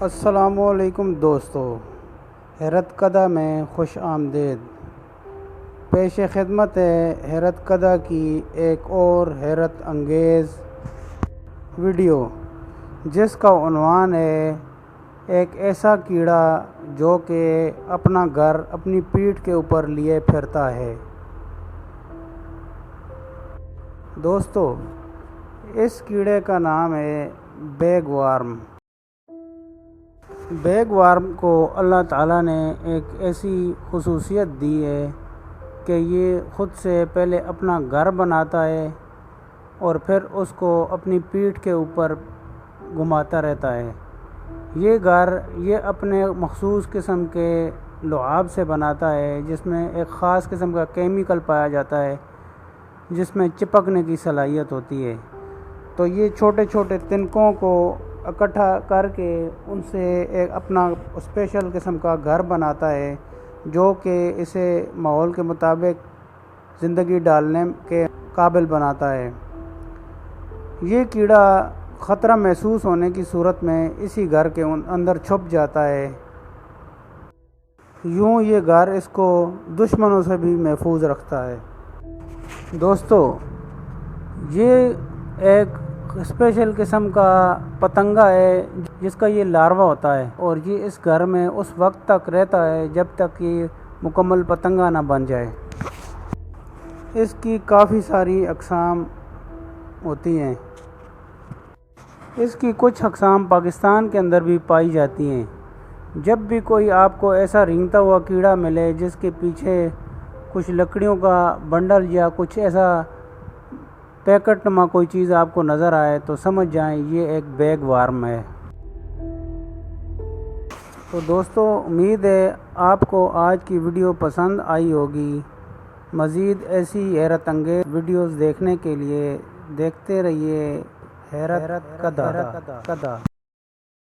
السلام علیکم دوستو، حیرت کدہ میں خوش آمدید۔ پیش خدمت ہے حیرت کدہ کی ایک اور حیرت انگیز ویڈیو، جس کا عنوان ہے ایک ایسا کیڑا جو کہ اپنا گھر اپنی پیٹھ کے اوپر لیے پھرتا ہے۔ دوستو، اس کیڑے کا نام ہے بیگ وارم۔ بیگ وارم کو اللہ تعالیٰ نے ایک ایسی خصوصیت دی ہے کہ یہ خود سے پہلے اپنا گھر بناتا ہے اور پھر اس کو اپنی پیٹھ کے اوپر گھماتا رہتا ہے۔ یہ گھر یہ اپنے مخصوص قسم کے لعاب سے بناتا ہے، جس میں ایک خاص قسم کا کیمیکل پایا جاتا ہے جس میں چپکنے کی صلاحیت ہوتی ہے۔ تو یہ چھوٹے چھوٹے تنکوں کو اکٹھا کر کے ان سے ایک اپنا اسپیشل قسم کا گھر بناتا ہے، جو کہ اسے ماحول کے مطابق زندگی ڈالنے کے قابل بناتا ہے۔ یہ کیڑا خطرہ محسوس ہونے کی صورت میں اسی گھر کے اندر چھپ جاتا ہے۔ یوں یہ گھر اس کو دشمنوں سے بھی محفوظ رکھتا ہے۔ دوستو، یہ ایک اسپیشل قسم کا پتنگا ہے جس کا یہ لاروا ہوتا ہے، اور یہ اس گھر میں اس وقت تک رہتا ہے جب تک یہ مکمل پتنگا نہ بن جائے۔ اس کی کافی ساری اقسام ہوتی ہیں۔ اس کی کچھ اقسام پاکستان کے اندر بھی پائی جاتی ہیں۔ جب بھی کوئی آپ کو ایسا رینگتا ہوا کیڑا ملے جس کے پیچھے کچھ لکڑیوں کا بنڈل یا کچھ ایسا پیکٹ نما کوئی چیز آپ کو نظر آئے تو سمجھ جائیں یہ ایک بیگ وارم ہے۔ تو دوستو، امید ہے آپ کو آج کی ویڈیو پسند آئی ہوگی۔ مزید ایسی حیرت انگیز ویڈیوز دیکھنے کے لیے دیکھتے رہیے حیرت کدہ۔